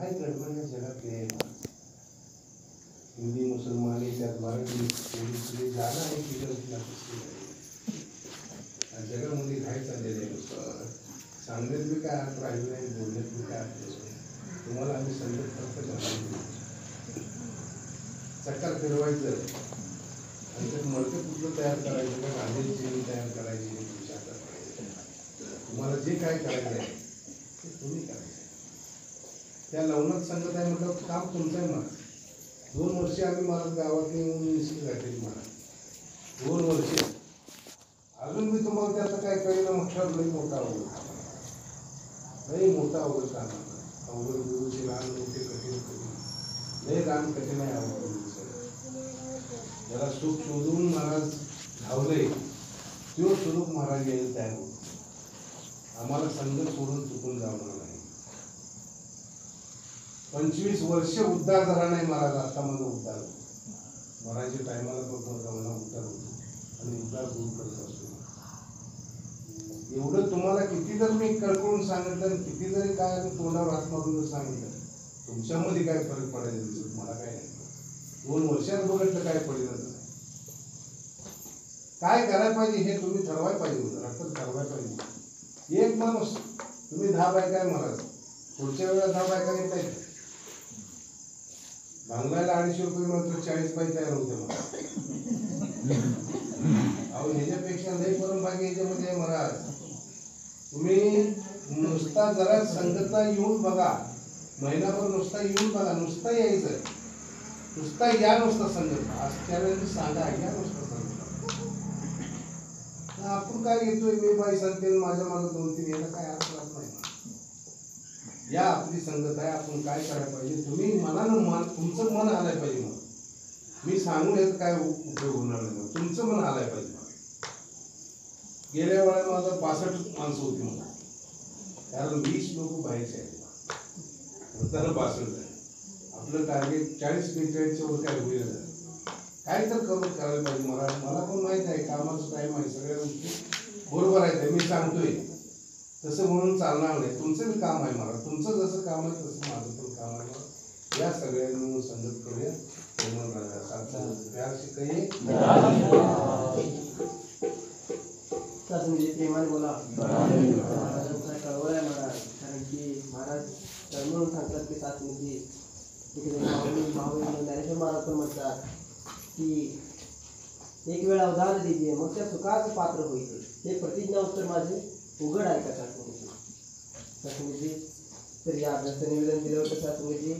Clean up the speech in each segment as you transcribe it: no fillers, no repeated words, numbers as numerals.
काय गडबड या जगात आहे? हिंदी मुसलमानी त्यात मराठी जाणं आहे की जगामध्ये काय चाललेलं आहे? सांगण्यात मी काय अर्थ राहिलो नाही, बोलण्यात मी काय अर्थ नाही. तुम्हाला आम्ही संगत फक्त करायचं, चक्कर फिरवायचं आणि त्यात मडकं कुठलं तयार करायचं का गांधीजी तयार करायची विचार करायचं. तुम्हाला जे काय करायचं आहे ते तुम्ही करायचं. त्या लवणात संगत आहे म्हटलं काम तुमचं आहे. मला 2 वर्षे आम्ही मला गावात येऊन निश्चित घातली. मला 2 वर्षे अजून मी तुम्हाला त्याचं काय कळलं म्हटलं लई मोठा अवघड काम, लई मोठा अवघड काम. अवघड गुरुचे लहान मोठे कठीण कठीण लई रान कठीण आहे. अवघड ज्याला सुख शोधून महाराज धावले तो स्वरूप महाराज यायला तयार होतो. आम्हाला संगत सोडून चुकून जाणार नाही. 25 वर्ष उद्धार झाला नाही महाराज. आता माझा उद्धार होतो. महाराजच्या टायमाला बघ जाऊन उद्धार होतो आणि उद्धार दूर करत असतो. एवढं तुम्हाला किती जर मी कळकळून सांगितलं, किती जरी काय तोंडावर हात मारून सांगितलं, तुमच्यामध्ये काय फरक पडायला दिसत मला काय नाही. 2 वर्षात बघितलं काय पडेल. काय करायला पाहिजे हे तुम्ही ठरवायला पाहिजे. रक्त ठरवायला पाहिजे. एक माणूस तुम्ही 10 बायका आहे महाराज, पुढच्या वेळेला 10 बायका येत आहेत. भांगलायला 250 रुपये मात्र 40 बाई तयार होते मला. अहो ह्याच्यापेक्षा लई करून बाकी याच्यामध्ये आहे महाराज. तुम्ही नुसता जरा संगतला येऊन बघा, महिनाभर नुसता येऊन बघा, नुसता यायचं, नुसता या, नुसता संगत आश्चर्याने सांगा या नुसता संगत. आपण काय घेतोय, मी बाई सांगते माझ्या मागे 2-3 याला काय अर्थ राहत नाही. या आपली संगत आहे. आपण काय करायला पाहिजे, तुम्ही मनानं तुमचं मन आलाय पाहिजे. मग मी सांगून याचा काय उपयोग होणार नाही. तुमचं मन आलाय पाहिजे. गेल्या वेळेला माझा 65 माणसं होती मला, कारण 20 लोक बाहेरचे आहेत. त्याला 62 आहे. आपलं टार्गेट 40-45च्या वर काय होईल. काय तर करायला पाहिजे. मला पण माहित आहे कामाचं टाईम आहे, सगळ्या गोष्टी बरोबर आहेत. मी सांगतोय तसं म्हणून चालणार नाही. तुमचं बी काम आहे मला, तुमचं जसं काम आहे तसं माझं पण काम आहे मला. या सगळ्यांनी संगत करूया. प्यार से कहिए प्रेमाने बोला. कळवळ आहे महाराज, कारण की महाराज म्हणून सांगतात की सासमध्ये ज्ञानेश्वर महाराज पण म्हणतात की एक वेळा उदाहरण दीजिए मग त्या सुखाचं पात्र होईल. हे प्रतिज्ञा उत्तर माझे उघड आहे का शासनाची. तर या अभ्यास निवेदन दिलं होतं शासनाची.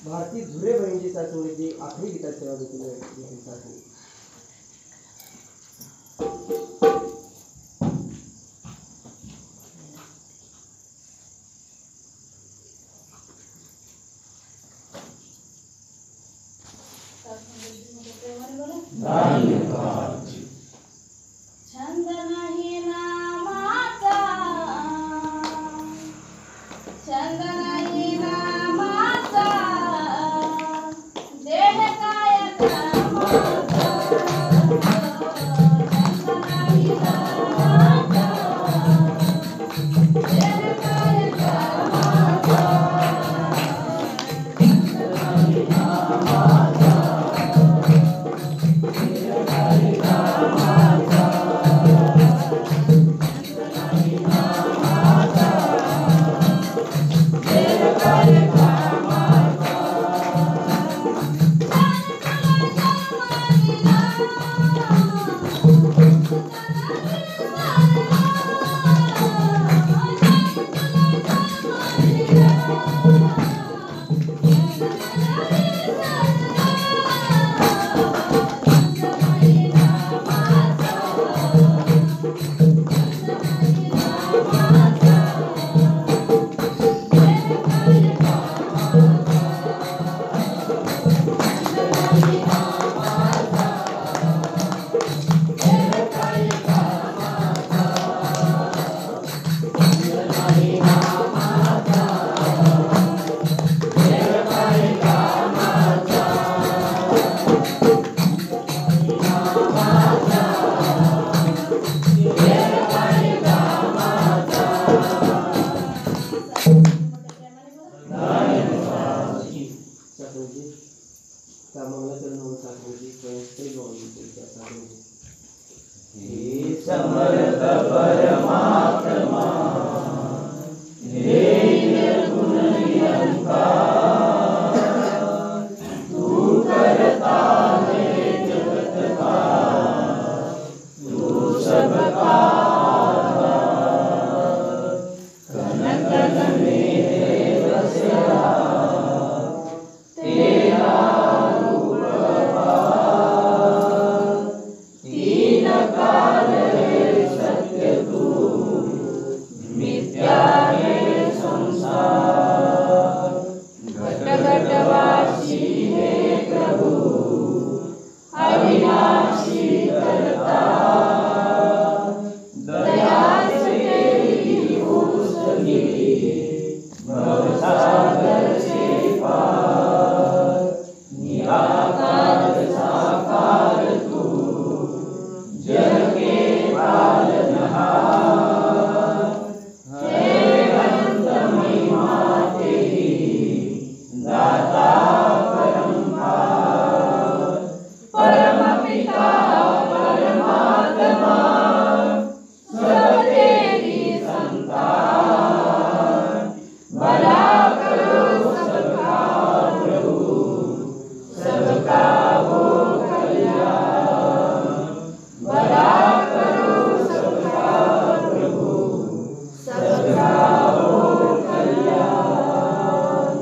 भारती झुरे बहिणीची सासवडीची आखरी गीता सेवा देखील सासवडी. छंद नाही नामाचा, छंद नाही नामाचा, देह काय कामाचा. छंद नाही नामाचा, देह काय कामाचा. Jai त्या मंगलाचरण होऊन सासंगती स्वयंस्थित गौरवी त्या सासंगती हे समर्थ परमात्मा हे निर्गुण निरंकार तू करता है जगत का तू सबका आधार कण कण में है बसया तेरा रूप अपार तीन काल है सत्य तू मिथ्या है संसार घट घटवासी है प्रभु अविनाशी करता दया से तेरी हो सकी भवसागर से पार निराकार साकार तू जग के पालनहार है अनंत महिमा तेरी दाता परमपार परम पिता परमात्मा सब तेरी संतान भला करो सबका प्रभु सबका हो कल्याण भला करो सबका प्रभु सबका हो कल्याण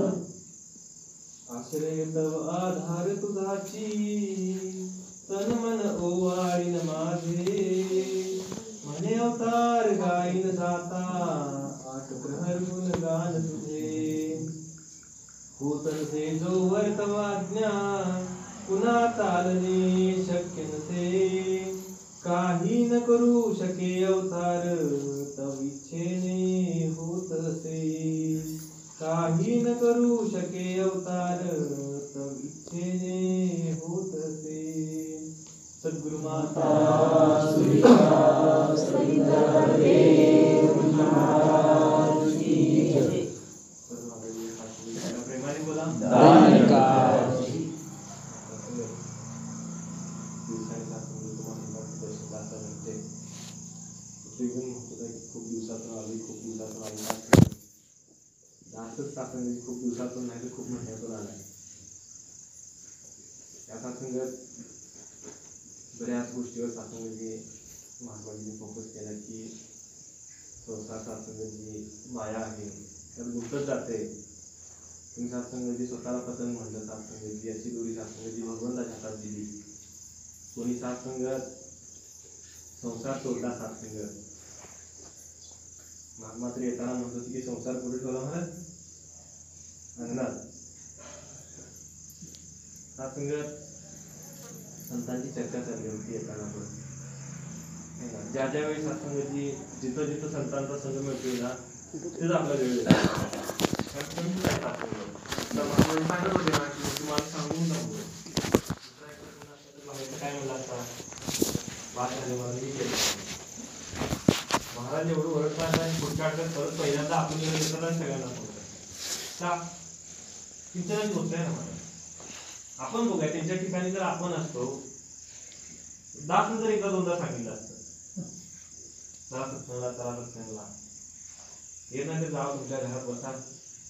आश्रय तव आधार तुझाची तन मन ओवाळीन माझे म्हणे अवतार गाईन जाता आठ प्रहर गुण गान तुझे होत नसे जो वर्तव आज्ञा पुन्हा चालणे शक्य नसे काही न करू शके अवतार तव इच्छेने होत असे काही न करू शके अवतार तव इच्छेने होत असे सद्गुरु माता प्रेमाने बोला खूप दिवसातून आली जास्तच सासंगत खूप दिवसातून नाही तर खूप महिन्यातून आलाय या सासंगत बऱ्याच गोष्टीवर सासंगती महात्माजींनी फोकस केला की संसार सासंगत जी माया आहे त्यात गुंतत जाते तुम्ही सासंगती स्वतःला पतन म्हणलं सासंगती अशी दोरी सासंगती भगवंताच्या हातात दिली कोणी सासंगत संसार सोडला सासंगत मात्र येताना म्हणत होती की संसार कुठे ठेवला महाराज अंगणात सासंगत संतांची चर्चा चालली होती येताना पण ज्या ज्या वेळी सासंगती जिथं जिथं संतांचा संघ मिळतोय ना तिथंच आपला वेळ येतो सांगत होते ना की तुम्हाला सांगून सांगू काय म्हणलं आता वाद झाले मला मी केलं महाराज एवढं ओळखतात आणि पुढच्या आठवड्यात परत पहिल्यांदा आपण सगळ्यांना का चिंतनाची गोष्ट आहे ना महाराज आपण बघूया त्यांच्या ठिकाणी जर आपण असतो दास जर एकदा दोनदा सांगितलं असतं चला सत्संगला येत नाही तर जावं तुमच्या घरात बसा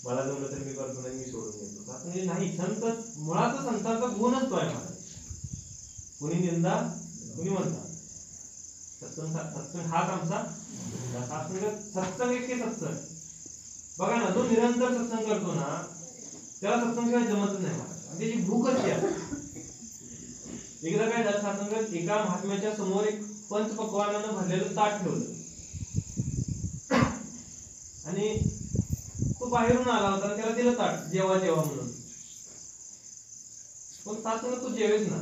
मला जमलं तर मी करतो नाही मी सोडून घेतो म्हणजे नाही संत मुळात संतांचा गुणच तो आहे महाराज कुणी निंदा कुणी म्हणता सत्संग हाच आमचा सत्संग एक सत्संग बघा ना जो निरंतर सत्संग करतो ना त्याला सत्संग शिवाय जमतच नाही महाराज त्याची भूकच आहे एकदा काय झालं सासंगत एका महात्म्याच्या समोर एक पंचपक्वानानं भरलेलं ताट ठेवलं आणि तो बाहेरून आला होता त्याला दिलं ताट जेवा जेवा म्हणून पण सासंगत तो जेवेच ना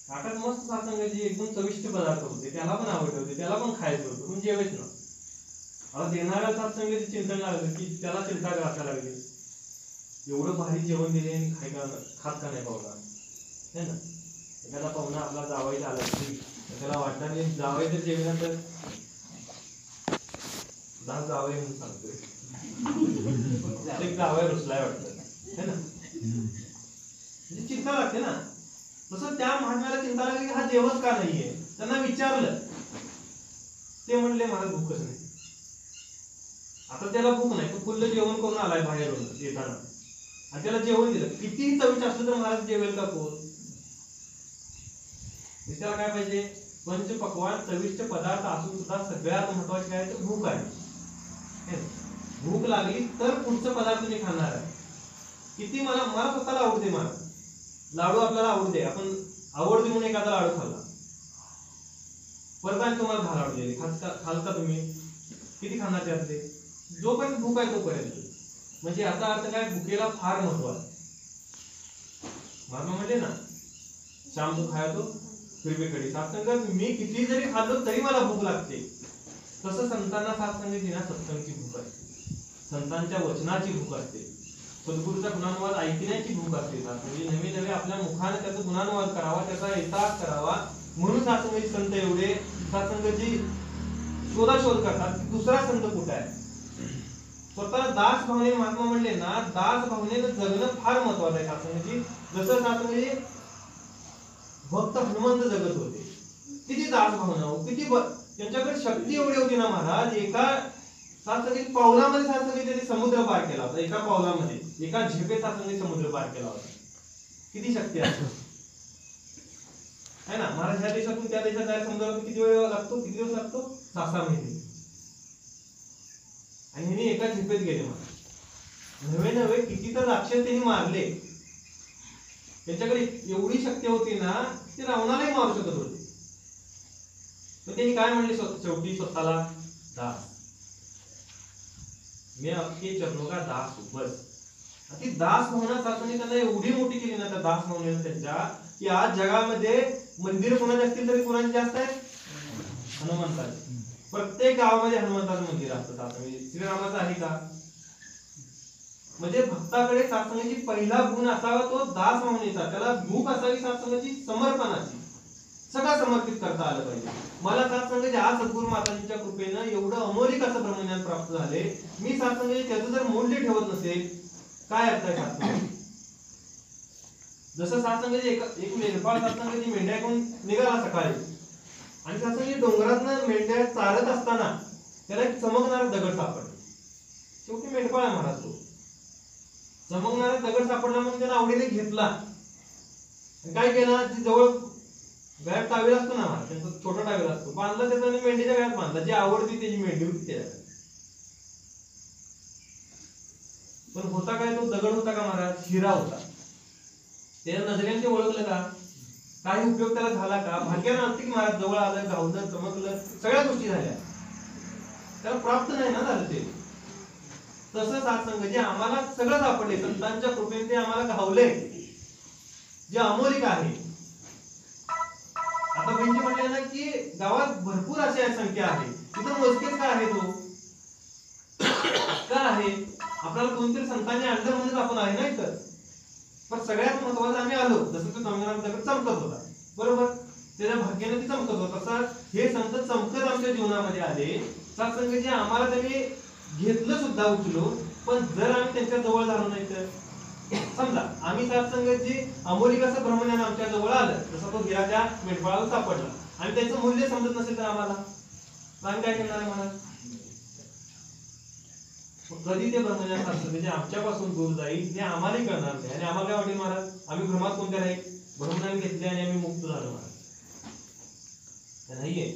ताटात मस्त सासंगाची एकदम चविष्ट पदार्थ होते त्याला पण आवडले होते त्याला पण खायचं होतं पण जेवेच ना आता देणाऱ्या सासंगाची चिंतन लागलं की त्याला चिंता करायला लागली एवढं भारी जेवण दिले आणि खात का नाही पाहुणा है ना एखादा पाहुणा आपला जावायचा आला की त्याला वाटतं आणि जावाय जर जेवला तर दास जावई म्हणून सांगतोय जावई रुसलाय वाटतं है ना म्हणजे चिंता लागते ना. तसं त्या महात्म्याला चिंता लागली की हा जेवत का नाहीये. त्यांना विचारलं, ते म्हणले मला भूकच नाही. आता त्याला भूक नाही, तो फुल्ल जेवण करून आलाय बाहेरून येताना आणि त्याला जेवण दिलं. कितीही चविष्ट असलं तर महाराज जेवेल का कोण. त्याला काय पाहिजे, पंच पक्वान चविष्ट पदार्थ असून सुद्धा सगळ्यात महत्वाचे काय तर भूक आहे. भूक लागली तर पुढचं पदार्थ मी खाणार आहे. किती मला स्वतःला आवडते. मला लाडू आपल्याला आवडते, आपण आवडते म्हणून एखादा लाडू खाल्ला, परत तुम्हाला 10 लाडू दिले, खाल का तुम्ही? किती खाणार त्यातले? जोपर्यंत भूक आहे तोपर्यंत. म्हणजे याचा अर्थ काय, भुकेला फार महत्व आहे. महात्मा म्हणले ना, शाम को खाया तो फिर भी कडी. सत्संगात मी किती जरी खाल्लो तरी मला भूक लागते. तसं संतांना सत्संगाची ना सत्संगाची भूक असते, संतांच्या वचनाची भूक असते, सद्गुरूचा गुणानुवाद ऐकण्याची भूक असते. म्हणजे नवे नवे आपल्या मुखाने त्याचा गुणानुवाद करावा, त्याचा एहसास करावा. म्हणून सत्संगाची संत एवढे सत्संगाची शोधाशोध करतात की दुसरा संत कुठे आहे. स्वतःला दास भावने महात्मा म्हणले ना, दास भावनेनं जगणं फार महत्वाचं आहे सत्संगाची. जसं सत्संगाची भक्त हनुमंत जगत होते, किती दास भावना हो, किती त्यांच्याकडे शक्ती एवढी होती ना महाराज. एका सत्संगाची पावलामध्ये सत्संगाची त्यांनी समुद्र पार केला होता. एका पावलामध्ये, एका झेपेत सत्संगाची समुद्र पार केला होता. किती शक्ती आहे ना महाराज. ह्या देशातून त्या देशात जायला समुद्रावर किती वेळ लागतो, किती दिवस लागतो? 6-6 महिने. आणि ह्यांनी एका झेपेत गेले महाराज. नवे नवे किती तर राक्षस त्यांनी मारले. त्यांच्याकडे एवढी शक्ती होती ना, ते रावणालाही मारू शकत होते. पण त्यांनी काय म्हणले शेवटी स्वतःला, दास, मी आपके चरणों का दास हूं बस. ती दास भावना साधने त्यांना एवढी मोठी केली ना, त्या दास भावनेनं त्यांच्या, की आज जगामध्ये मंदिर कोणाचे असतील तरी कोणाचे जास्त आहे? हनुमंताचे. प्रत्येक गावामध्ये हनुमंताचं मंदिर असतं. श्रीरामाचं आहे का? म्हणजे भक्ताकडे सत्संगाची पहिला गुण असावा तो दास भावनेचा. त्याला भूक असावी सत्संगाची, समर्पणाची. सगळं समर्पित करता आलं पाहिजे. मला सत्संगाचे आज सद्गुरू माताजींच्या कृपेनं एवढं अमोलिक असं ब्रह्मज्ञान प्राप्त झाले. मी सत्संगाचे त्याचं जर मूल्य ठेवत नसेल, काय अर्थ आहे सत्संग? जसं सत्संगाचे एक मेंढपाळ सत्संगाची मेंढ्या घेऊन निघाला सकाळी, आणि सत्संगाची डोंगरातनं मेंढ्या चारत असताना त्याला एक चमकणारा दगड सापडला. शेवटी मेंढपाळ आहे महाराज तो. चमकणारा दगड सापडला म्हणून त्याला आवडीने घेतला. काय केलं, जी जवळ गळ्यात टावेल असतो ना महाराज, त्यांचा छोटा टावेल असतो, बांधला त्याचा आणि मेंढीच्या गळ्यात बांधला. जी आवडती त्याची मेंढी होती त्याच्याकडे. पण होता काय, तो दगड होता का महाराज? हिरा होता. त्याच्या नजरेने ते ओळखलं का? काही उपयोग त्याला झाला का? भाग्यानं आर्थिक महाराज जवळ आलं, गावलं, चमकलं, सगळ्या गोष्टी झाल्या, त्याला प्राप्त नाही ना झालं ते. तसं सत्संग जे आम्हाला सगळं सापडले, संतांच्या कृपेने ते आम्हाला घावले, जे अमोलिक आहे. आता बहिणी म्हणले ना की गावात भरपूर अशी संख्या आहे, तिथं मोजकेच का आहे? तो का आहे? आपल्याला कोणतरी संतांनी आणलं म्हणून आपण आहे ना इथं. पण सगळ्यात महत्वाचं आम्ही आलो, जसं तो चमकत होता, बरोबर, त्याच्या भाग्याने ती चमकत होता. तसं हे संत चमकत आमच्या जीवनामध्ये आले. सत्संग जे आम्हाला त्यांनी घेतलं सुद्धा उचलो, पण जर आम्ही त्यांच्या जवळ झालो नाही तर, समजा आम्ही सत्संगाची अमोलिक असं ब्रह्मज्ञान आमच्या जवळ आलं, जसं तो हिरा त्या मेंढपाळाला सापडला, आणि त्याचं मूल्य समजत नसेल तर आम्हाला आम्ही काय करणार आहे महाराज? कधी ते ब्रह्मज्ञान सत्संग आमच्यापासून दूर जाईल हे आम्हाला कळणार नाही. आणि आम्हाला काय वाटेल महाराज, आम्ही भ्रमात कोणत्या नाही, ब्रह्मज्ञान घेतले आणि आम्ही मुक्त झालो महाराज. नाहीये.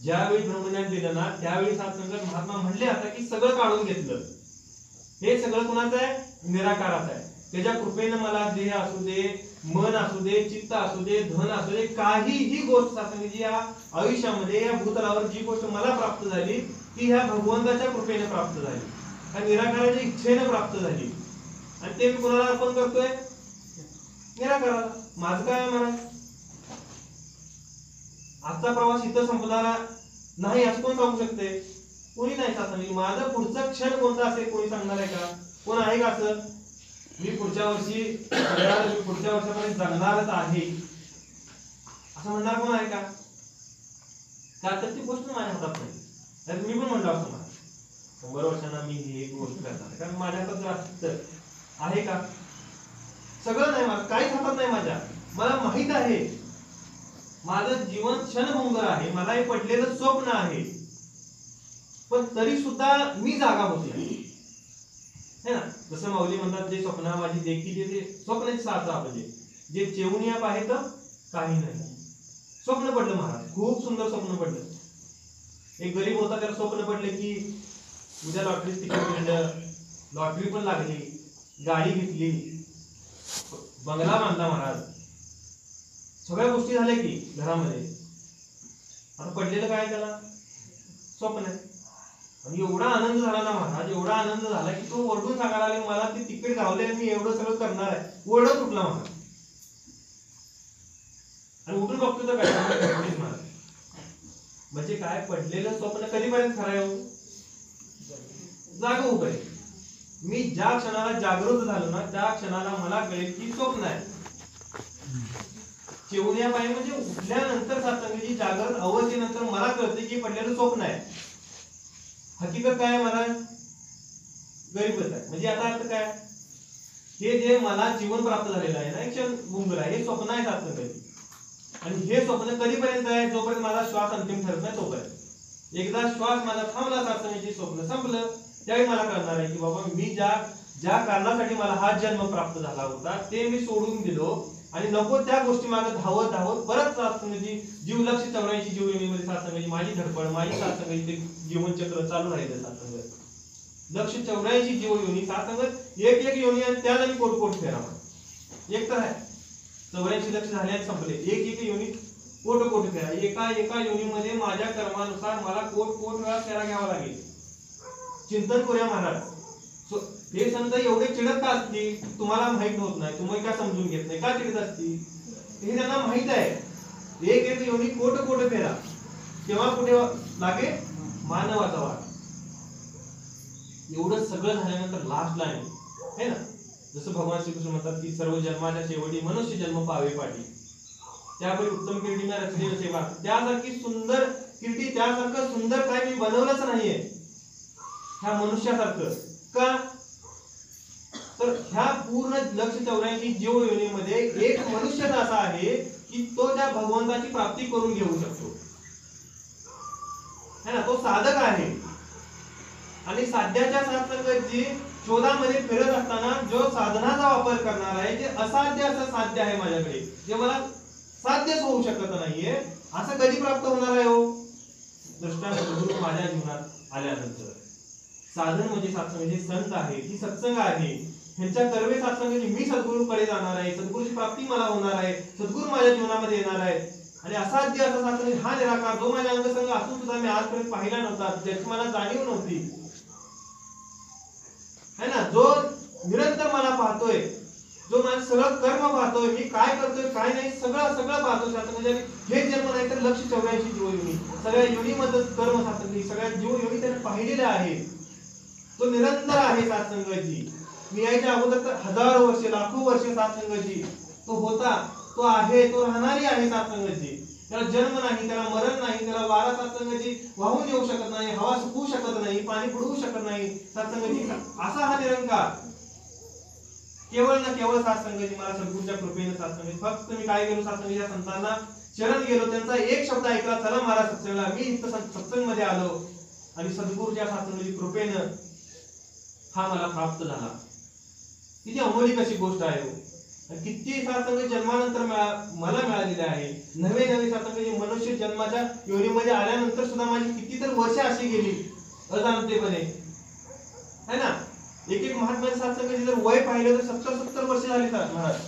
ज्यावेळी ब्रह्मज्ञान दिलं ना, त्यावेळी सत्संगात महात्मा म्हणले आता की सगळं काढून घेतलं. हे सगळं कुणाचं आहे? निराकाराचं आहे. त्याच्या कृपेनं मला देह असू दे, मन असू दे, चित्त असू दे, धन असू दे, काहीही गोष्ट सत्संगाची या आयुष्यामध्ये, या भूतलावर जी गोष्ट मला प्राप्त झाली ती ह्या भगवंताच्या कृपेने प्राप्त झाली, ह्या निराकाराच्या इच्छेने प्राप्त झाली. आणि ते मी कोणाला अर्पण करतोय? निराकाराला. माझं काय महाराज? आजचा प्रवास इथं संपणारा नाही असं कोण सांगू शकते? कोणी नाही सांगणार. माझं पुढचं क्षण कोणता असेल कोणी सांगणार आहे का? कोण आहे का असं? मी पुढच्या वर्षापर्यंत जगणारच आहे असं म्हणणार कोण आहे का? तर ती गोष्ट माझ्या हातात नाही. मी पण म्हणलो असतो मला 100 वर्षांना मी ही एक गोष्ट करणार, कारण माझ्या हातात आहे का? सगळं नाही माझं, काहीच हातात नाही माझ्या. मला माहित आहे माझं जीवन क्षणभंगुर आहे, मला हे पडलेलं स्वप्न आहे, पण तरी सुद्धा मी जागा होत नाही है ना. जसं माऊली म्हणतात, जे स्वप्न माझी देखील ते स्वप्नाची साचा म्हणजे जे चेवणीया आहे तर काही नाही. स्वप्न पडलं महाराज, खूप सुंदर स्वप्न पडलं. एक गरीब होता, त्याला स्वप्न पडले की उद्या लॉटरी तिकीट मिळलं, लॉटरी पण लागली, गाडी घेतली, बंगला बांधला महाराज, सगळ्या गोष्टी झाल्या की घरामध्ये. आता पडलेलं काय त्याला स्वप्न आहे. आणि एवढा आनंद झाला ना महाराज, एवढा आनंद झाला की तो ओरडून सांगायला लागला, मला ते तिकीट गावले, मी एवढं सगळं करणार आहे. ओरडत उठला महाराज आणि उठून बघतो तर काय महाराज. म्हणजे काय, पडलेलं स्वप्न कधीपर्यंत खरं आहे? जागा उभं आहे. मी ज्या क्षणाला जागृत झालो ना, त्या क्षणाला मला कळेल की स्वप्न आहे. चेवण्या पाय म्हणजे उठल्यानंतर सत्संगाची जागृत अवस्थेनंतर मला कळते की पडलेलं स्वप्न आहे. हकीकत काय आहे महाराज? गरीबच आहे. म्हणजे आता अर्थ काय, हे जे मला जीवन प्राप्त झालेलं आहे ना, एक क्षण भंगुर आहे, हे स्वप्न आहे सत्संगाची. आणि हे स्वप्न कधीपर्यंत आहे? जोपर्यंत माझा श्वास अंतिम ठरत नाही तोपर्यंत. एकदा श्वास माझा थांबला, सत्संगाचे स्वप्न संपलं, त्यावेळी मला कळणार आहे की बाबा मी ज्या कारणासाठी मला हा जन्म प्राप्त झाला होता ते मी सोडून दिलो आणि नको त्या गोष्टी मागे धावत धावत परत सत्संगाची जीव लक्ष 84 जीवयोनीमध्ये सत्संगाची माझी धडपड, माझी सत्संगाची जीवनचक्र चालू राहिलं. सत्संग लक्ष 84 जीवयोनी, सत्संग एक एक योनी आणि त्याला मी कोट फेरा. एक तर आहे 84 लक्ष झाले आणि संपले, एक एक योनी कोट फेरा. एका योनीमध्ये माझ्या कर्मानुसार मला कोट वेळा फेरा घ्यावा लागेल. चिंतन करूया महाराज. हे संत एवढे चिडत का असतील तुम्हाला माहित होत नाही, तुम्ही काय समजून घेत नाही, का चिडत असतील हे त्यांना माहित आहे. एक एक योनी कोट फेरा, तेव्हा कुठे लागे मानवाचा वाट. एवढं सगळं झाल्यानंतर लास्ट लाईन है ना, जसं भगवान श्रीकृष्ण म्हणतात की सर्व जन्माच्या शेवटी मनुष्य जन्म पावे पाठी, त्यावेळी उत्तम कीर्ती न रचली सेवा. त्यासारखी सुंदर कीर्ती, त्यासारखं सुंदर काय मी बनवलंच नाहीये ह्या मनुष्यासारखं. का तर ह्या पूर्ण लक्ष 84 जीव योनीमध्ये एक मनुष्य असा आहे की तो त्या भगवंताची प्राप्ती करून घेऊ शकतो है ना. तो साधक आहे आणि साध्याच्या सत्संगाची शोधामध्ये फिरत असताना जो साधनाचा वापर करणार आहे, जे असाध्य असं साध्य आहे माझ्याकडे, जे मला साध्यच होऊ शकत नाहीये, असं कधी प्राप्त होणार आहे हो? दृष्टांत सद्गुरू माझ्या जीवनात आल्यानंतर. साधन म्हणजे सत्संगाचे संत आहे, ही सत्संग आहे, ह्यांच्या कर्मे सत्संगाची मी सद्गुरूकडे जाणार आहे, सद्गुरूची प्राप्ती मला होणार आहे, सद्गुरू माझ्या जीवनामध्ये येणार आहे. आणि असाध्य असा सत्संग हा निराकार जो माझ्या अंगसंग असून सुद्धा मी आजपर्यंत पाहिला नव्हता, ज्याची मला जाणीव नव्हती है ना, जो निरंतर मला पाहतोय, जो माझं सगळं कर्म पाहतोय, मी काय करतोय काय नाही सगळं पाहतोय सत्संगाचे. हे जन्म नाही तर लक्ष 84 जीव योनी, सगळ्या योनीमध्ये कर्म सत्संग, सगळ्या जीव योनी त्याने पाहिलेले आहे. तो निरंतर आहे सत्संगाची. मी यायच्या अगोदर तर हजारो वर्ष लाखो वर्ष सत्संगाची तो होता, तो आहे, तो राहणारी आहे सत्संगाची. त्याला जन्म नाही, त्याला मरण नाही, त्याला वारा सत्संगाची वाहून येऊ शकत नाही, हवा सुकवू शकत नाही, पाणी बुडवू शकत नाही सत्संगाची. असा हा निरंकार केवळ ना केवळ सत्संगाची मला सद्गुरूच्या कृपेने सत्संगाची. फक्त मी काय केलो, सत्संगाच्या संतांना शरण गेलो, त्यांचा एक शब्द ऐकला, चला महाराज सत्संगाला. मी इथं सत्संग मध्ये आलो आणि सद्गुरूच्या सत्संगाची कृपेने हा मला प्राप्त झाला. किती अमोली कशी गोष्ट आहे हो. किती सत्संग जन्मानंतर मला मिळालेले आहे. नवे सत्संग मनुष्य जन्माच्या योनीमध्ये आल्यानंतर सुद्धा माझी किती तर वर्ष अशी गेली अजाणतेपणे है ना. एक महात्म्याच्या सत्संगाची जर वय पाहिलं तर 70 वर्ष झाली महाराज.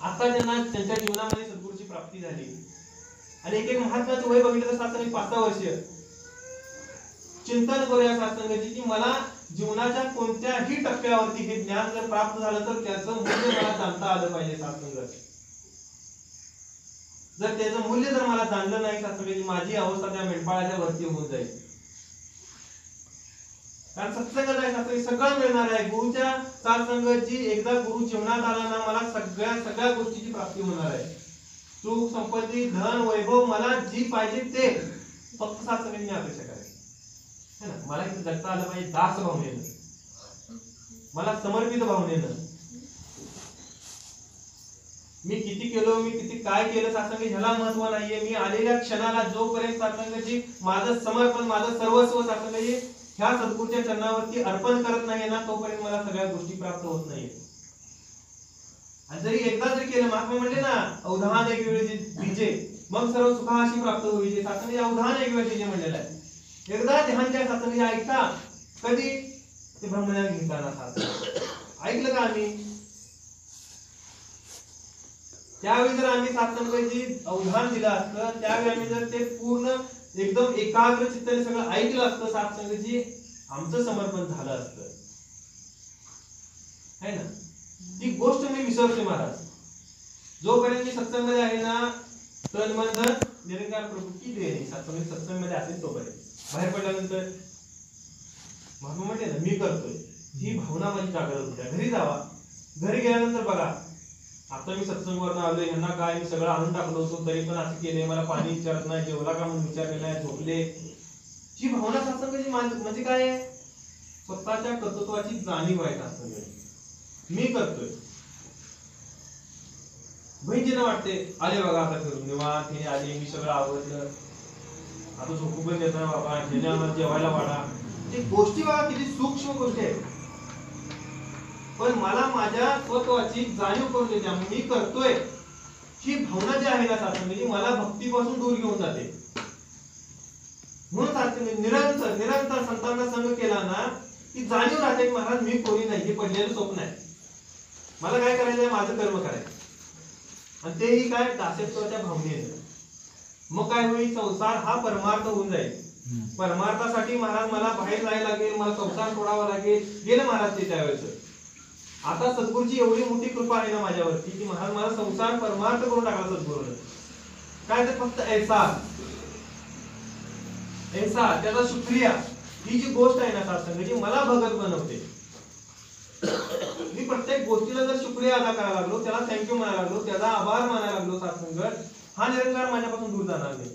आता त्यांना त्यांच्या जीवनामध्ये सद्गुरूची प्राप्ती झाली. आणि एक महात्म्याचं वय बघितलं तर सत्संगाची 5-6 वर्ष. चिंतन करूया सत्संगाची की मला जीवनाच्या कोणत्याही टप्प्यावरती हे ज्ञान जर प्राप्त झालं तर त्याचं मूल्य मला जाणता आलं पाहिजे. सत्संग जर त्याचं मूल्य जर मला जाणलं नाही सत्संगाची, माझी अवस्था त्या मेंढपाळाच्या वरती होऊन जाईल. कारण सत्संग आहे, सत्संग सगळं मिळणार आहे. गुरुच्या सत्संगाची एकदा गुरु जीवनात आला ना, मला सगळ्या गोष्टीची प्राप्ती होणार आहे. सुख संपत्ती धन वैभव मला जी पाहिजे ते फक्त सत्संगाची मी अपेक्षा करायची है ना. मला इथे जगता आलं पाहिजे दास भावनेनं, मला समर्पित भावनेनं. मी किती केलो, मी किती काय केलं सत्संग ह्याला महत्व नाहीये. मी आलेल्या क्षणाला जोपर्यंत सत्संगाची माझं समर्पण, माझं सर्वस्व सत्संगाची ह्या सद्गुरूच्या चरणावरती अर्पण करत नाही ना, तोपर्यंत मला सगळ्या गोष्टी प्राप्त होत नाहीये. आणि जरी एकदा जरी केलं, महात्मा म्हणले ना, अवधान एक वेळ दिजे मग सर्व सुखाशी प्राप्त होईल. सत्संगाचे अवधान एक वेळ दिजे म्हणलेलं आहे. एकदा ध्यानच्या सत्संगाची ऐका, कधी ते ब्रह्मज्ञान घेताना सत्संग ऐकलं का आम्ही, त्यावेळी जर आम्ही सत्संगाची अवधान दिलं असतं, त्यावेळी आम्ही जर ते पूर्ण एकदम एकाग्र चित्ताने सगळं ऐकलं असतं, सत्संगाची आमचं समर्पण झालं असतं, है ना. ती गोष्ट मी विसरते महाराज. जोपर्यंत मी सत्संगमध्ये आहे ना, तन मन धन निरंकार प्रभू की देणे सत्संगमध्ये असेल तोपर्यंत. बाहेर पडल्यानंतर महात्मा म्हणते ना, मी करतोय, ही भावना माझी जागृत होत्या. घरी जावा, घरी गेल्यानंतर बघा, आता मी सत्संगवरून आलोय, ह्यांना काय मी सगळं आणून टाकलो होतो, तरी पण असं केले, मला पाणी विचारत नाही, जेवला का म्हणून विचारले नाही, झोपले. ही भावना सत्संगाची म्हणजे काय आहे, स्वतःच्या कर्तृत्वाची जाणीव आहे सत्संगाची. मी करतोय. बहिणीला वाटते, आले बघा आता फिरून निवांत, हे आले, मी सगळं आवडलं, आता झोपू पण देत नाही बाबा, ह्याने आम्हाला जेवायला वाढा. ते गोष्टी बघा किती सूक्ष्म गोष्टी आहेत, पण मला माझ्या स्वतःची जाणीव करून देते, मी करतोय. ही भावना जी आहे ना सत्संगाची, मला भक्तीपासून दूर घेऊन जाते. म्हणून निरंतर संतांना संग केला ना, की जाणीव राहते, महाराज मी कोणी नाही, हे पडलेलं स्वप्न आहे. मला काय करायचंय, माझं कर्म करायचं, आणि तेही काय दासत्वाच्या भावनेनं. मग काय होईल, संसार हा परमार्थ होऊन जाईल. परमार्थासाठी महाराज मला बाहेर जायला लागेल, मला संसार सोडावा लागेल, गेलं महाराज ते त्यावेळेस. आता सद्गुरूची एवढी मोठी कृपा आहे ना माझ्यावरती, की महाराज मला संसार परमार्थ करून टाकला सद्गुरूने. काय तर फक्त एहसास, त्याचा शुक्रिया, ही जी गोष्ट आहे ना सत्संगाची, मला भगत बनवते. मी प्रत्येक गोष्टीला जर शुक्रिया अदा करायला लागलो, त्याला थँक्यू म्हणायला लागलो, त्याचा आभार मानायला लागलो, सत्संग हा निरंकार माझ्यापासून दूर जाणार नाही.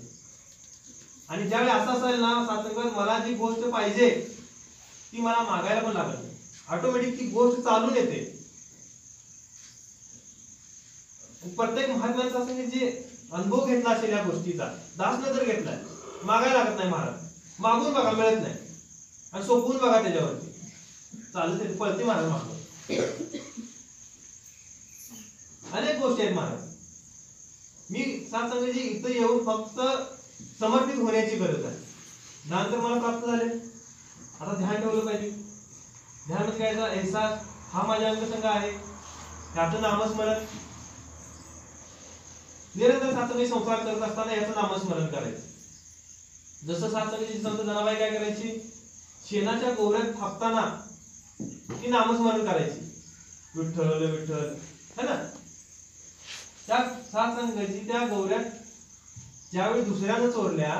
आणि ज्यावेळी असं असेल ना सत्संग, मला जी गोष्ट पाहिजे ती मला मागायला पण लागत नाही, ऑटोमॅटिक ती गोष्ट चालून येते. प्रत्येक महात्म्यांचा असं जे अनुभव घेतला असेल या गोष्टीचा, दासनं जर घेतलाय, मागायला लागत नाही महाराज. मागून बघा, मिळत नाही, आणि सोपवून बघा त्याच्यावरती, चालत येते, पळते महाराज मागून. अनेक गोष्टी आहेत महाराज. मी सत्संगाची इथं येऊन फक्त समर्पित होण्याची गरज आहे. ज्ञान तर मला प्राप्त झाले, आता ध्यान ठेवलं पाहिजे. ध्यान म्हणजे काय, एहसास हा माझ्या अंगसंग आहे, त्याचं नामस्मरण. निरंतर सत्संगाची संसार करत असताना याचं नामस्मरण करायचं. जसं सत्संगाची संत जनाबाई काय करायची, शेणाच्या गोवऱ्यात थापताना ती नामस्मरण करायची, विठ्ठल विठ्ठल, है ना. त्या सत्संगाची त्या गोवऱ्यात ज्यावेळी दुसऱ्यानं चोरल्या,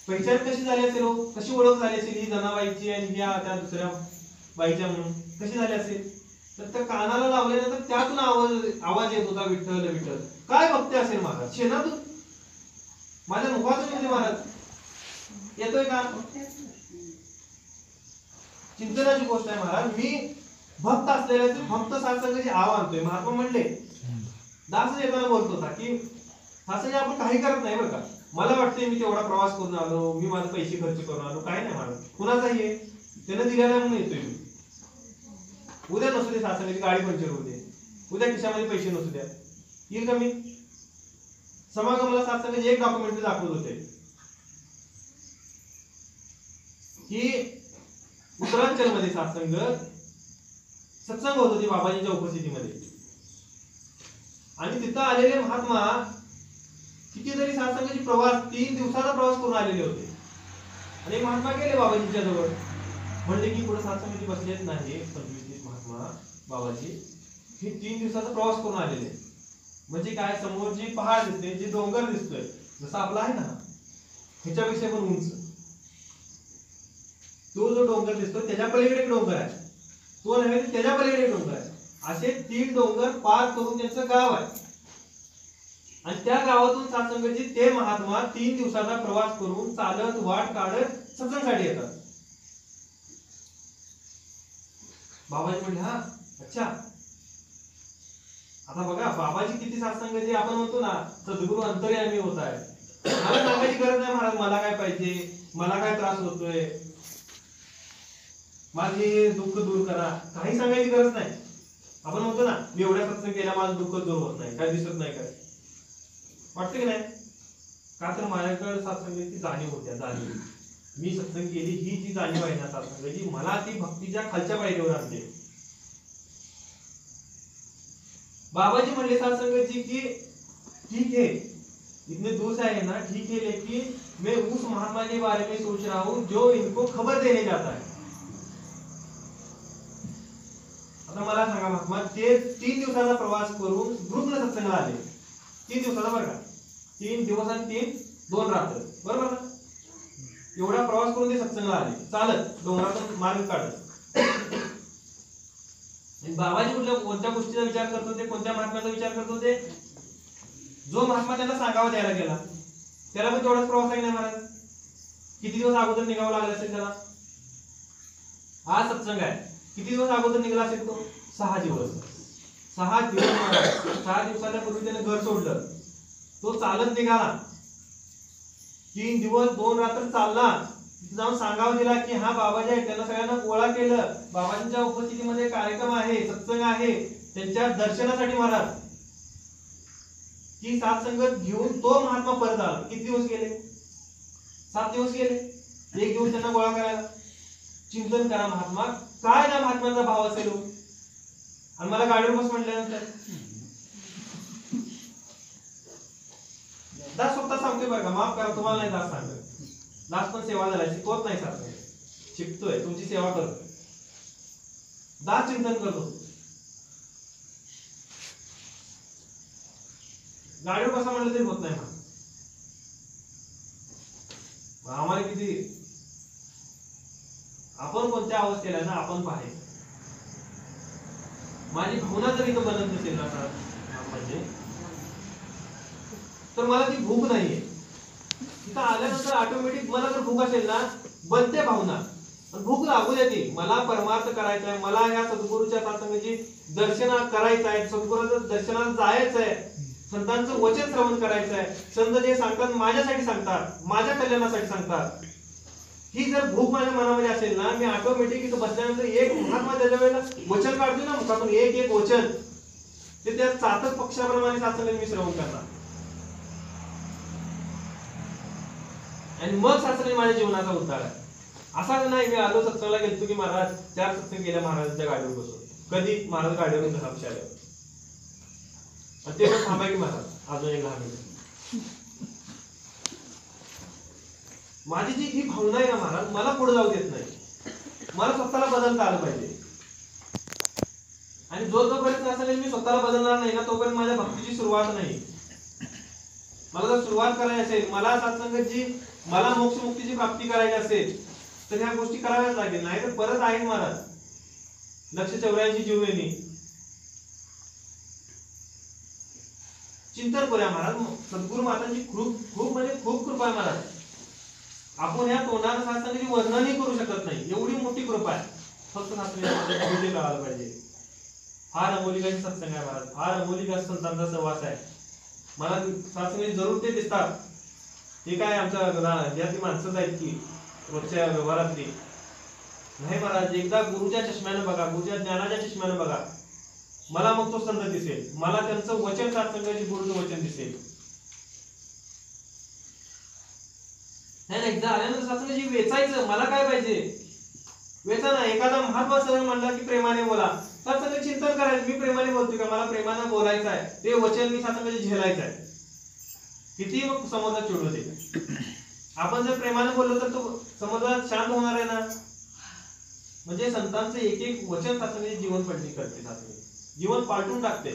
पहिचान कशी झाली असेल, कशी ओळख झाली असेल ही जनाबाईची आणि ह्या त्या दुसऱ्या बाईच्या म्हणून कशी झाली असेल, तर त्या कानाला लावल्यानंतर त्यातून आवाज येत होता, विठ्ठल विठ्ठल. काय भक्ती असेल महाराज, शेणातून माझ्या मुखातून येते महाराज, येतोय का. चिंतनाची गोष्ट आहे महाराज. मी भक्त असलेल्या भक्त सत्संगाची आव आणतोय. महात्मा म्हणले, दास येताना बोलत होता की असं आपण काही करत नाही बरं का, मला वाटतंय मी तेवढा प्रवास करून आलो, मी माझे पैसे खर्च करून आलो, काही नाही महाराज, कुणाचाही आहे त्यानं दिलेला म्हणून येतोय मी. उद्या नसू दे सत्संगाची गाडी पंक्चर होऊ दे, उद्या खिशामध्ये पैसे नसू द्या, येईल का मी. समागमाला सत्संगाचे एक डॉक्युमेंट दाखवत होते की उत्तरांचल मध्ये सत्संग होत होते बाबाजींच्या उपस्थितीमध्ये, आणि तिथं आलेले महात्मा कितीतरी सत्संगाची प्रवास 3 दिवसाचा प्रवास करून आलेले होते. आणि महात्मा गेले बाबाजींच्या जवळ, म्हणले की पुढे सत्संगाची बसलेच नाही 25 महात्मा बाबाजी, हे 3 दिवसाचा प्रवास करून आलेले. म्हणजे काय, समोर जी पहाड दिसते, जे डोंगर दिसतोय, जसा आपला आहे ना ह्याच्यापेक्षा पण उंच, तो जो डोंगर दिसतो त्याच्या पलीकडे एक डोंगर आहे, तो नव्हे त्याच्या पलीकडे एक डोंगर आहे, असे 3 डोंगर पार करून त्यांचं गाव आहे. आणि त्या गावातून सत्संगाची ते महात्मा 3 दिवसाचा प्रवास करून चालत वाट काढत सत्संगासाठी येतात. बाबाजी म्हणले, हा अच्छा. आता बघा बाबाजी किती सत्संग जे आपण म्हणतो ना सद्गुरू अंतर्यामी होत आहे. मला सांगायची गरज नाही महाराज मला काय पाहिजे, मला काय त्रास होतोय, माझे दुःख दूर करा, काही सांगायची गरज नाही. आपण म्हणतो ना मी एवढ्या सत्संग केला माझं दुःख दूर होत नाही, काय दिसत नाही, काय वाटतं की नाही? का तर माझ्याकडे सत्संगाची जाणीव होत्या, जाणीव मी सत्संग केली ही जी जाणीव आहे ना सत्संगाची मला ती भक्तीच्या खालच्या पायरीवर आणते. बाबाजी म्हणले सत्संगाची की ठीक है इतने दूर से आए ना, ठीक है लेकिन मैं उस महात्मा के बारे में सोच रहा हूं जो इनको खबर देने जाता है. आता मला सांगा महात्मा ते 3 दिवसाचा प्रवास करून ग्रुपने सत्संगाला आले. 3 दिवसाचा बरं का, 3 दिवस आणि 2 रात्र बरोबर ना. एवढा प्रवास करून ते सत्संगाला आले चालत डोंगरातून मार्ग काढत. बाबाजी कोणत्या गोष्टीचा विचार करत होते, कोणत्या महात्म्याचा विचार करत होते? जो महात्मा त्यांना सांगावा द्यायला गेला त्याला पण तेवढाच प्रवास आहे ना महाराज. किती दिवस अगोदर निघावं लागलं असेल त्याला? हा सत्संग आहे, किती दिवस अगोदर निघाला असेल तो? 6 दिवस. 6 दिवस 6 दिवसाच्या पूर्वी त्याने घर सोडलं, तो चालत निघाला. 3 दिवस 2 रात्र चालला, जाऊन सांगावं दिला की हा बाबाजी आहे. त्यांना सगळ्यांना गोळा केलं, बाबाजींच्या उपस्थितीमध्ये कार्यक्रम आहे, सत्संग आहे, त्यांच्या दर्शनासाठी महाराज ती सत्संगत घेऊन तो महात्मा परत आला. किती दिवस गेले? 7 दिवस गेले. 1 दिवस त्यांना गोळा करायला. चिंतन करा महात्मा काय त्या महात्म्याचा भाव असेल. आणि मला गाडीवर बस म्हटल्यानंतर दास स्वतः सांगतोय बरं का, माफ करा तुम्हाला नाही दास सांगतोय. दास पण सेवा झाला, शिकवत नाही सांगतोय, शिकतोय, तुमची सेवा करतोय. दास चिंतन करतो. गाडीवर बसा म्हणलं तरी होत नाही ना. आम्हाला किती आपण कोणत्या अवस्थेला ना आपण पाहायचं. माझी भावना जर इथं बनत नसेल ना म्हणजे तर मला ती भूक नाहीये. तिथं आल्यानंतर ऑटोमॅटिक मला जर भूक असेल ना बनते भावना, भूक लागू देते. मला परमार्थ करायचा आहे, मला या सद्गुरूच्या सत्संगाची दर्शन करायचं आहे, सद्गुरूच्या दर्शनाला जायचं आहे, संतांचं वचन श्रवण करायचं आहे. संत जे सांगतात माझ्यासाठी सांगतात, माझ्या कल्याणासाठी सांगतात. ही जर भूक माझ्या मनामध्ये असेल ना मी ऑटोमॅटिक इथं बसल्यानंतर एक महात्मा त्याच्या वेळेला वचन काढतो ना मुखातून एक वचन ते त्या चातक पक्षाप्रमाणे सत्संग मी श्रवण करणार. आणि मग सत्संग माझ्या जीवनाचा उद्धार आहे. असा नाही मी आलो सत्संगाला गेलतो की महाराज 4 सत्संग गेल्या महाराजांच्या गाडीवर बसून. कधी महाराज गाडीवरून घरात आले आणि ते पण थांबा की महाराज अजून एक 10 मिनिट. माझी जी ही भावना आहे ना महाराज मला पुढे जाऊ देत नाही. मला स्वतःला बदलता आलं पाहिजे. आणि जोपर्यंत असेल मी स्वतःला बदलणार नाही ना तोपर्यंत माझ्या भक्तीची सुरुवात नाही. मला जर सुरुवात करायची असेल, मला सत्संगाची मला मोक्ष मुक्तीची प्राप्ती करायची असेल तर ह्या गोष्टी कराव्याच लागेल. नाही तर परत आहे महाराज 184 जीववेणी. चिंतन करूया महाराज. सद्गुरू मातांची खूप म्हणजे खूप कृपा आहे महाराज. आपण ह्या तोंडानं सत्संगाची वर्णनही करू शकत नाही, एवढी मोठी कृपा आहे. फक्त सत्संगाची कळायला पाहिजे. फार अमोलिकाची सत्संग आहे महाराज, फार अमोलिका संतांचा सहवास आहे. मला सत्संगाची जरूर ते दिसतात. ते काय आमच्या ज्या ती माणसंच आहेत की रोजच्या व्यवहारातली नाही महाराज. एकदा गुरुच्या चष्म्याने बघा, गुरुच्या ज्ञानाच्या चष्म्याने बघा, मला मग तो संत दिसेल. मला त्यांचं वचन सत्संगाची गुरुचं वचन दिसेल. नाही एकदा आल्यानंतर सत्संगाची वेचायचं. मला काय पाहिजे वेचा ना. एखादा महात्मा सहज म्हणला की प्रेमाने बोला, सत्संग चिंतन करायचं. मी प्रेमाने बोलतोय का? मला प्रेमाने बोलायचं आहे. ते वचन मी सत्संगाची झेलायचं आहे. किती मग समोरचा चिडवते. आपण जर प्रेमाने बोललो तर तो समोरचा शांत होणार आहे ना. म्हणजे संतांचं एक वचन सत्संगाची जीवन पलटी करते, जीवन पालटून टाकते.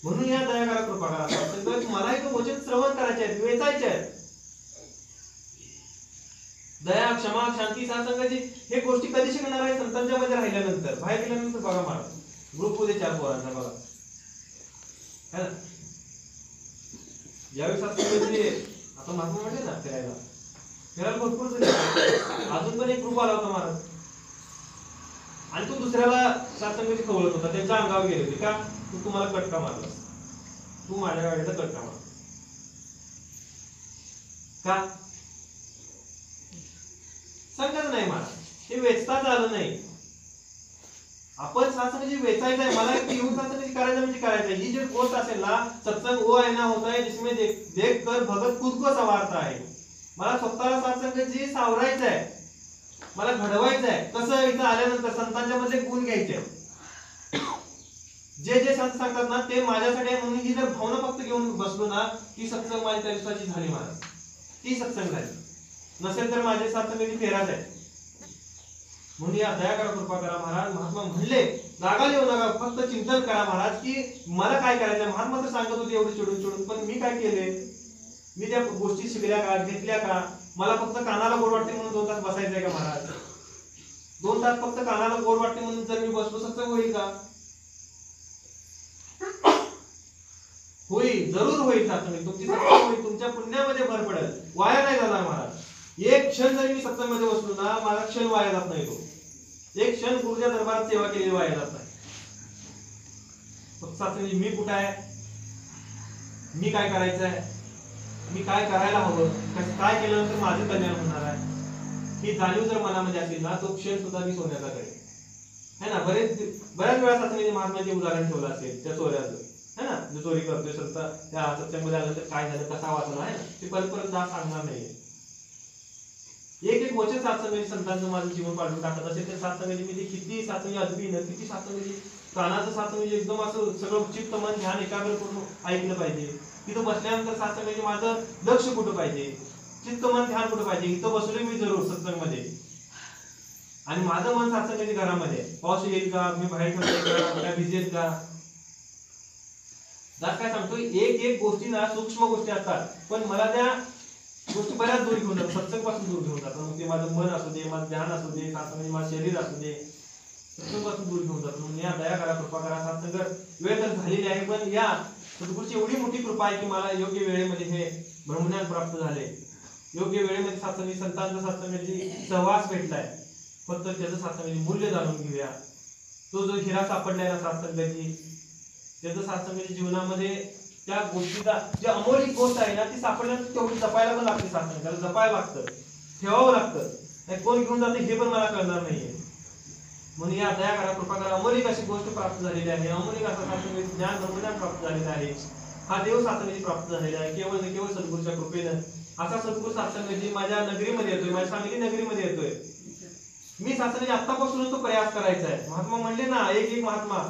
म्हणून या दया करा, कृपा करा. सत्संगात मलाही तो वचन श्रवण करायचे आहे, वेचायचे आहे. दया, क्षमा, शांती, सत्संगाची हे गोष्टी कधी शिकणार आहे? संतांच्या मध्ये राहिल्यानंतर. बाहेर गेल्यानंतर बघा महाराज ग्रुप मध्ये 4 पोरांचा बघा है ना. ज्यावेळी सत्संगाची आता महात्मा म्हणले ना फिरायला भरपूर अजून पण एक ग्रुप आला होता महाराज. आणि तू दुसऱ्याला सातसंगती खवळत होता, त्यांच्या अंगावर गेले होते का? तू तुम्हाला कटका मारला, तू माझ्या गाडीचा कटका मारला का? सांगत नाही मला हे वेचताच आलं नाही. आपण सातसंगती वेचायचं आहे, मला येऊन सातसंगती करायचं म्हणजे करायचं. ही जी गोष्ट असेल ना, सत्संग वो है ना होता है जिसमें देख कर भगत खुद को संवारता है. मला स्वतःला सातसंगती सावरायचं आहे, मला घडवायचं आहे. कसं? इथं आल्यानंतर संतांच्या मधले गुण घ्यायचे. जे जे संत सांगतात ना ते माझ्यासाठी आहे म्हणून ही जर भावना फक्त घेऊन बसलो ना, ती सत्संग माझ्या त्या दिवसाची झाली महाराज, ती सत्संग झाली. नसेल तर माझे सातसंगती फेराच आहे. म्हणून या दया करा, कृपा करा महाराज. महात्मा म्हणले जागाला येऊ नका, फक्त चिंतन करा महाराज की मला काय करायचं. महात्मा तर सांगत होते एवढे चिडून चिडून, पण मी काय केले? मी त्या गोष्टी शिकल्या का, घेतल्या का? मला फक्त कानाला गोड वाटते म्हणून 2 तास बसायचंय का महाराज? 2 तास फक्त कानाला गोड वाटते म्हणून जर मी बसलो सत्संग होईल का? होईल, जरूर होईल. सत्संग तुमची सत्संग होईल, तुमच्या पुण्यामध्ये भर पडेल, वाया नाही जाणार महाराज. एक क्षण जरी मी सत्संगमध्ये बसलो ना, माझा क्षण वाया जात नाही. तो एक क्षण गुरुच्या दरबारात सेवा केलेली वाया जात नाही. सत्संग मी कुठं आहे, मी काय करायचं आहे, मी काय करायला हवं, काय केल्यानंतर माझं कल्याण होणार आहे, ही जाणीव जर मनामध्ये असेल ना, तो क्षण सुद्धा मी सोन्याचा करेल है ना. बऱ्याच वेळा सत्संगाचे महात्माचे उदाहरण ठेवलं असेल त्या चोऱ्याचं है ना. जो चोरी करतोय संत त्या सत्संगमध्ये आल्यानंतर काय झालं, कसा वाचला आहे ना, ते परत परत दास सांगणार नाही. एक एक वचन सातसंगाची संतांचं माझं जीवन पाडून टाकत असेल तर सातसंगाची मी किती सातसंगी अद्भुत, किती सातसंगाची कानाचं सातसंगाची एकदम असं सगळं चित्त मन ध्यान एकाग्र करून ऐकलं पाहिजे. तिथं बसल्यानंतर सातसंगाची माझं लक्ष कुठं पाहिजे, चित्त मन ध्यान कुठं पाहिजे. इथं बसलोय मी जरूर सत्संगमध्ये आणि माझं मन सातसंगाची घरामध्ये. पाऊस येईल का, मी बाहेर काय भिजेल का? दास काय सांगतोय, एक एक गोष्टी ना सूक्ष्म गोष्टी असतात, पण मला त्या गोष्टी बऱ्याच दूर घेऊन जातात, सत्संग पासून दूर घेऊन जातात. मग ते माझं मन असू दे, माझं ध्यान असू दे, सातसंग माझं शरीर असू दे, सत्संग पासून दूर घेऊन जातात. म्हणून या दया करा, कृपा करा. सातसंग वेळ तर झालेली आहे, पण या सद्गुरूची एवढी मोठी कृपा आहे की मला योग्य वेळेमध्ये हे ब्रह्मज्ञान प्राप्त झाले. योग्य वेळेमध्ये सातसंगी संतांचा सातसंगाची सहवास भेटलाय. फक्त त्याचं सातसंगाची मूल्य जाणून घेऊया. तो जो हिरा सापडलाय ना सातसंगाची, त्याचं सातसंगाच्या जीवनामध्ये त्या गोष्टीचा जी अमौलिक गोष्ट आहे ना, ती सापडल्यानंतर तेवढी जपायला पण लागते. सातसंग त्याला जपायला लागतं, ठेवावं लागतं. नाही कोण घेऊन जाते हे पण मला कळणार नाहीये. म्हणून या दया करा, कृपा करा. अमौलिक अशी गोष्ट प्राप्त झालेली आहे, अमौलिक असं सातसंगाचं ज्ञान ब्रह्मज्ञान प्राप्त झालेलं आहे. हा देव सातसंगाची प्राप्त झालेला आहे केवळ केवळ सद्गुरूच्या कृपेनं. असा सद्गुरू सातसंगाची माझ्या नगरीमध्ये येतोय, माझ्या सांगली नगरीमध्ये येतोय. मी सातसंगाची आत्तापासूनच तो प्रयास करायचा आहे. महात्मा म्हणले ना, एक एक महात्मा,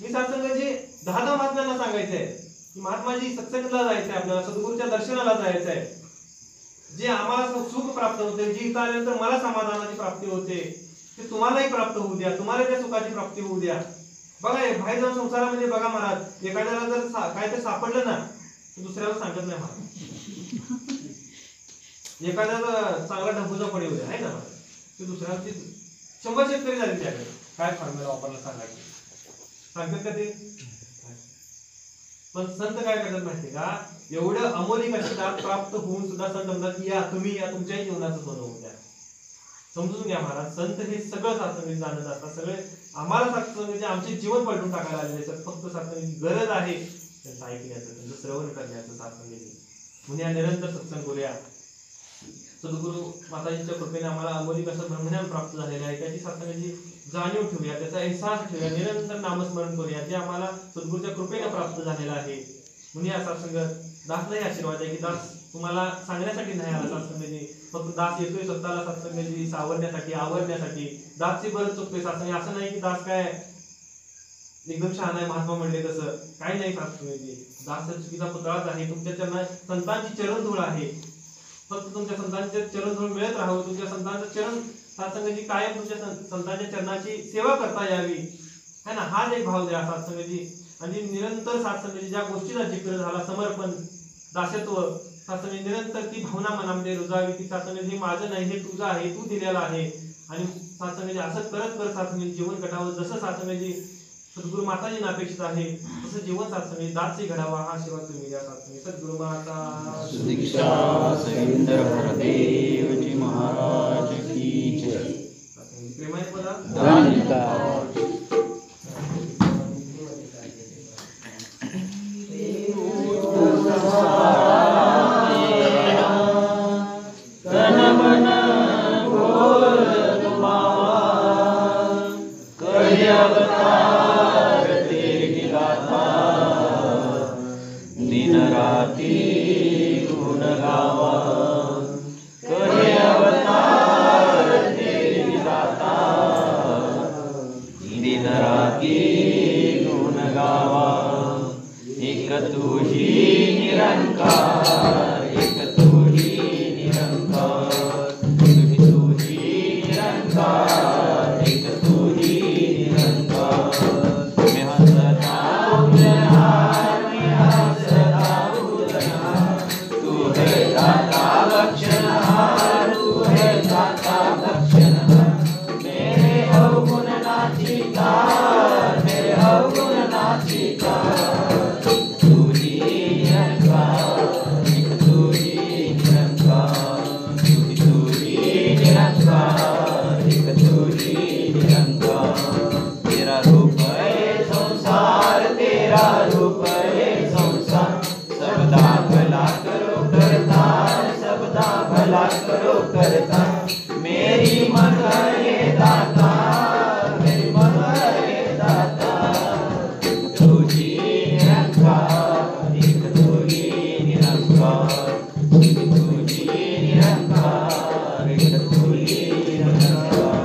मी सातसंगाची 10 महात्म्यांना सांगायचंय की महात्माजी सत्संगाला जायचंय, आपल्याला सद्गुरूच्या दर्शनाला जायचंय. जे आम्हाला सुख प्राप्त होते, जे इथं आल्यानंतर मला समाधानाची प्राप्ती होते, ते तुम्हालाही प्राप्त होऊ द्या, तुम्हाला त्या सुखाची प्राप्ती होऊ द्या. बघा बाहेर जाऊन संसारामध्ये बघा महाराज, एखाद्याला जर काय तर सापडलं ना, तर दुसऱ्याला सांगत नाही महाराज. एखाद्याला चांगला ढबूचा पडी होते आहे ना महाराज, ते दुसऱ्याला 100 शेतकरी झाले त्याकडे काय फॉर्म्युला वापरला सांगायचं, सांगतात का ते? पण संत काय करतात माहितीये का, एवढं अमोलिक अशी दात प्राप्त होऊन सुद्धा संत म्हणतात की या तुम्ही या तुमच्याही जीवनाचं सोनं होऊ द्या. समजून घ्या महाराज, संत हे सगळं सातसंगाची जाणत असतात. सगळे आम्हाला सातसंगाचे आमचे जीवन पलटून टाकायला आलेले आहेत. फक्त सातसंगाची गरज आहे त्यांचं ऐकण्याचं, त्यांचं श्रवण करण्याचं सातसंगाची. म्हणून या निरंतर सत्संग करूया. सद्गुरू माताजींच्या कृपेने आम्हाला अमोलिक असं ब्रह्मज्ञान प्राप्त झालेलं आहे. त्याची सातसंगाची जाणीव ठेवूया, त्याचा एहसास ठेवूया, निरंतर नामस्मरण करूया, जे आम्हाला सद्गुरूच्या कृपेने प्राप्त झालेलं आहे. म्हणून या सातसंग दासलाही आशीर्वाद आहे की दास तुम्हाला सांगण्यासाठी नाही आला सातसंगाची, फक्त दास येतोय स्वतःला सातसंगाची सावरण्यासाठी, आवरण्यासाठी. दासची बरंच चुकतोय सातसंग. असं नाही की दास काय एकदम शहाणा आहे, महात्मा म्हणले तसं काही नाही. सातसंगाची दास चुकीचा पुतळाच आहे. तुमच्या चरणा संतांची चरणधूळ आहे. फक्त तुमच्या संतांचे चरणधूळ मिळत राहावं, तुमच्या संतांचं चरण सातसंगाची कायम तुमच्या संतांच्या चरणाची सेवा करता यावी है ना. हाच एक भाव द्या सातसंगाची. आणि निरंतर सातसंगाची ज्या गोष्टीचा जिक्र झाला, समर्पण, दासत्व, सातसंगाची निरंतर ती भावना मनामध्ये रुजावी की सातसंगाची हे माझं नाही, हे तुझं आहे, तू दिलेलं आहे. आणि सातसंगाची असं करत करत सातसंगाची जीवन कटावं. जसं सातसंगाची सद्गुरू माताजींना अपेक्षित आहे तसं जीवन सातसंगाची दासही घडावा. हा आशीर्वाद तुम्ही द्या सातसंगाची. सद्गुरू माता दीक्षा सविंदर हरदेव जी महाराज की जय. प्रेमाने बोला दिन राती गुण गावा कहे अवतार तेरी दाता दिन राती गुण गावा एक तुझी निरंकार एक तुझी निरंकार तुझी निरंकार एक तुझी निरंकार मैं हंसता उजळहार मैं हंसता उजळहार तू है दाता लक्षणहार तू है दाता लक्षणहार मेरे अवगुण नाचिकार मेरे अवगुण नाचिकार तुझी निरंकार एक तुझी निरंकार तुझी निरंकार एक तुझी निरंकार तेरा रूप है संसार तेरा रूप है संसार सबदा भला करो करता सबदा भला करो करता मेरी मन है दाता मेरी मन है दाता तुझी निरंकार एक तुझी निरंकार तुझी निरंकार एक तुझी निरंकार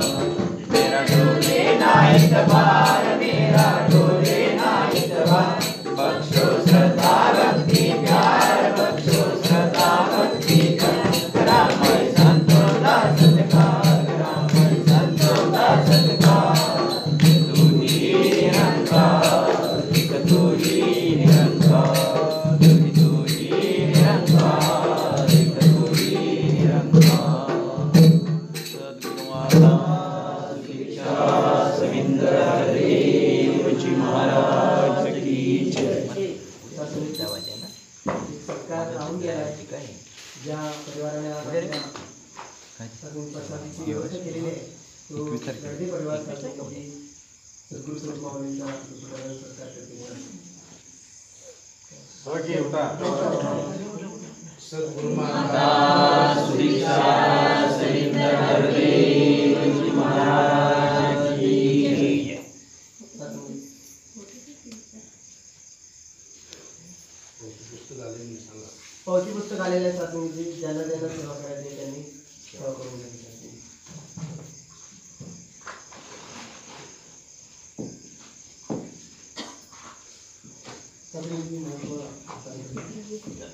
मेरा डोले ना इतबार मेरा डोले ना इतबार बख्शो श्रद्धा भक्ति प्यार बख्शो श्रद्धा भक्ति प्यार रामय संतो दा सत्कार रामय संतो दा सत्कार तुझी निरंकार एक तुझी निरंकार तुझी निरंकार एक तुझी निरंकार सद्गुरु माता शिक्षा सविंद्र हरदेव जी महाराज की जय सत्कार राहून गेला ज्या परिवाराने आज आपल्या प्रसादाची व्यवस्था केलेली आहे तो गर्दी परिवार सद्गुरु स्वरूप माऊलींचा सत्कार करते सद्गुरु माता शिक्षा सविंद्र हरदेव जी महाराज की जय पुस्तक आले मी सांगा पावती पुस्तक आलेल्या साधूंची ज्यांना ज्यांना सेवा करायची त्यांनी सेवा करून घ्यावी सगळ्यांची महत्व सांगितलं.